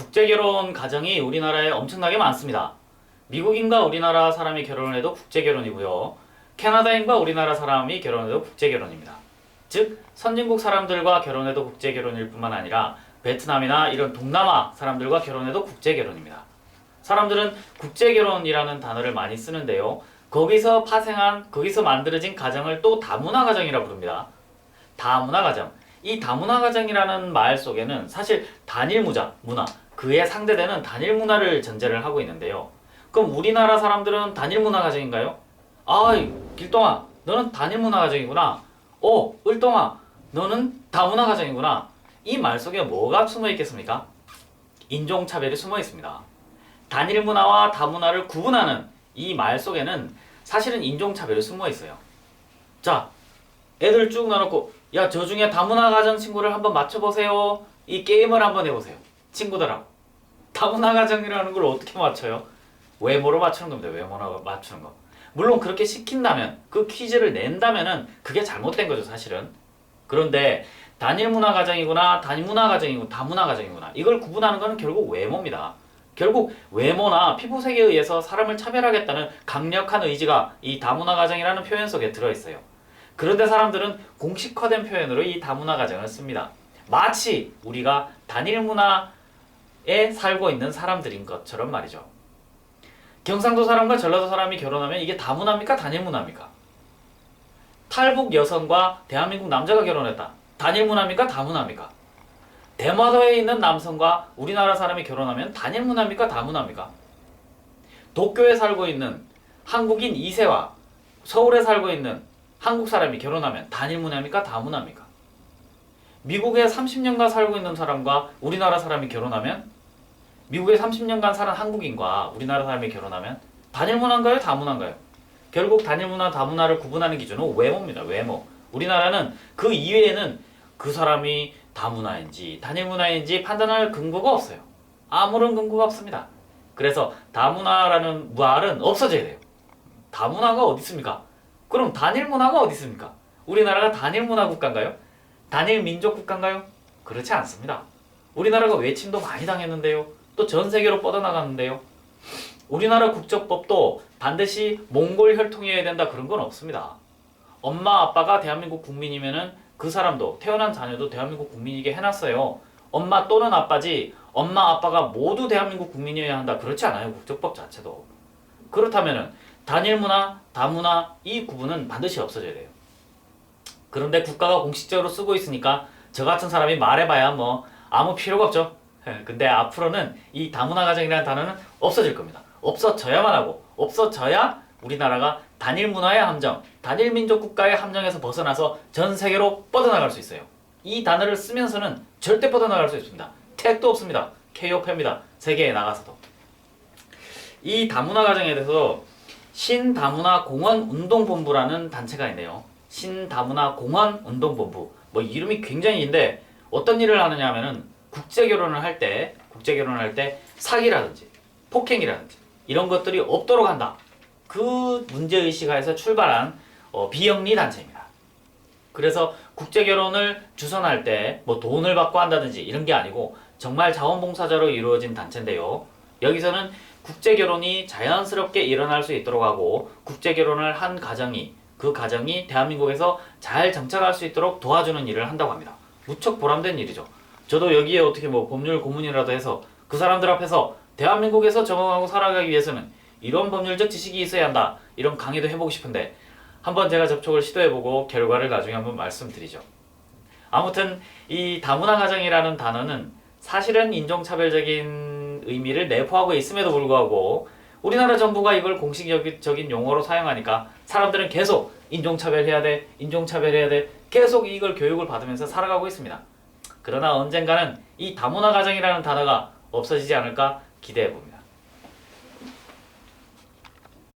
국제결혼 가정이 우리나라에 엄청나게 많습니다. 미국인과 우리나라 사람이 결혼을 해도 국제결혼이고요. 캐나다인과 우리나라 사람이 결혼해도 국제결혼입니다. 즉, 선진국 사람들과 결혼해도 국제결혼일 뿐만 아니라 베트남이나 이런 동남아 사람들과 결혼해도 국제결혼입니다. 사람들은 국제결혼이라는 단어를 많이 쓰는데요. 거기서 만들어진 가정을 또 다문화 가정이라 부릅니다. 다문화 가정. 이 다문화 가정이라는 말 속에는 사실 단일 문화, 그에 상대되는 단일 문화를 전제를 하고 있는데요. 그럼 우리나라 사람들은 단일 문화 가정인가요? 길동아, 너는 단일 문화 가정이구나. 을동아, 너는 다문화 가정이구나. 이 말 속에 뭐가 숨어 있겠습니까? 인종차별이 숨어 있습니다. 단일 문화와 다문화를 구분하는 이 말 속에는 사실은 인종차별이 숨어 있어요. 자, 애들 쭉 나눠놓고 야, 저 중에 다문화 가정 친구를 한번 맞춰보세요. 이 게임을 한번 해보세요. 친구들하고. 다문화 가정이라는 걸 어떻게 맞춰요? 외모로 맞추는 겁니다. 외모로 맞추는 거. 물론 그렇게 시킨다면, 그 퀴즈를 낸다면은 그게 잘못된 거죠, 사실은. 그런데 단일 문화 가정이구나, 다문화 가정이구나. 이걸 구분하는 것은 결국 외모입니다. 결국 외모나 피부색에 의해서 사람을 차별하겠다는 강력한 의지가 이 다문화 가정이라는 표현 속에 들어있어요. 그런데 사람들은 공식화된 표현으로 이 다문화 가정을 씁니다. 마치 우리가 단일 문화에 살고 있는 사람들인 것처럼 말이죠. 경상도 사람과 전라도 사람이 결혼하면 이게 다문화입니까? 단일 문화입니까? 탈북 여성과 대한민국 남자가 결혼했다. 단일 문화입니까? 다문화입니까? 대마도에 있는 남성과 우리나라 사람이 결혼하면 단일 문화입니까? 다문화입니까? 도쿄에 살고 있는 한국인 2세와 서울에 살고 있는 한국 사람이 결혼하면 단일 문화입니까? 다문화입니까? 미국에 30년간 살고 있는 사람과 우리나라 사람이 결혼하면, 미국에 30년간 사는 한국인과 우리나라 사람이 결혼하면 단일 문화인가요? 다문화인가요? 결국 단일 문화, 다문화를 구분하는 기준은 외모입니다. 외모. 우리나라는 그 이외에는 그 사람이 다문화인지 단일 문화인지 판단할 근거가 없어요. 아무런 근거가 없습니다. 그래서 다문화라는 말은 없어져야 돼요. 다문화가 어디 있습니까? 그럼 단일 문화가 어디 있습니까? 우리나라가 단일 문화 국가인가요? 단일 민족 국가인가요? 그렇지 않습니다. 우리나라가 외침도 많이 당했는데요. 또 전 세계로 뻗어나갔는데요. 우리나라 국적법도 반드시 몽골 혈통이어야 된다 그런 건 없습니다. 엄마 아빠가 대한민국 국민이면은 그 사람도, 태어난 자녀도 대한민국 국민이게 해놨어요. 엄마 또는 아빠지 엄마 아빠가 모두 대한민국 국민이어야 한다 그렇지 않아요. 국적법 자체도. 그렇다면은 단일 문화, 다문화 이 구분은 반드시 없어져야 돼요. 그런데 국가가 공식적으로 쓰고 있으니까 저 같은 사람이 말해봐야 뭐 아무 필요가 없죠. 근데 앞으로는 이 다문화 가정이라는 단어는 없어질 겁니다. 없어져야만 하고, 없어져야 우리나라가 단일 문화의 함정, 단일 민족 국가의 함정에서 벗어나서 전 세계로 뻗어나갈 수 있어요. 이 단어를 쓰면서는 절대 뻗어나갈 수 있습니다. 택도 없습니다. KO패입니다. 세계에 나가서도. 이 다문화 가정에 대해서 신다문화 공헌운동본부라는 단체가 있네요. 신다문화 공헌운동본부. 뭐 이름이 굉장히 긴데 어떤 일을 하느냐 하면은 국제결혼을 할 때 사기라든지 폭행이라든지 이런 것들이 없도록 한다. 그 문제의식하에서 출발한 비영리 단체입니다. 그래서 국제결혼을 주선할 때 뭐 돈을 받고 한다든지 이런 게 아니고 정말 자원봉사자로 이루어진 단체인데요. 여기서는 국제결혼이 자연스럽게 일어날 수 있도록 하고 국제결혼을 한 가정이, 그 가정이 대한민국에서 잘 정착할 수 있도록 도와주는 일을 한다고 합니다. 무척 보람된 일이죠. 저도 여기에 어떻게 뭐 법률 고문이라도 해서 그 사람들 앞에서 대한민국에서 적응하고 살아가기 위해서는 이런 법률적 지식이 있어야 한다. 이런 강의도 해보고 싶은데 한번 제가 접촉을 시도해보고 결과를 나중에 한번 말씀드리죠. 아무튼 이 다문화 가정이라는 단어는 사실은 인종차별적인 의미를 내포하고 있음에도 불구하고 우리나라 정부가 이걸 공식적인 용어로 사용하니까 사람들은 계속 인종차별해야 돼, 인종차별해야 돼, 계속 이걸 교육을 받으면서 살아가고 있습니다. 그러나 언젠가는 이 다문화 가정이라는 단어가 없어지지 않을까 기대해봅니다.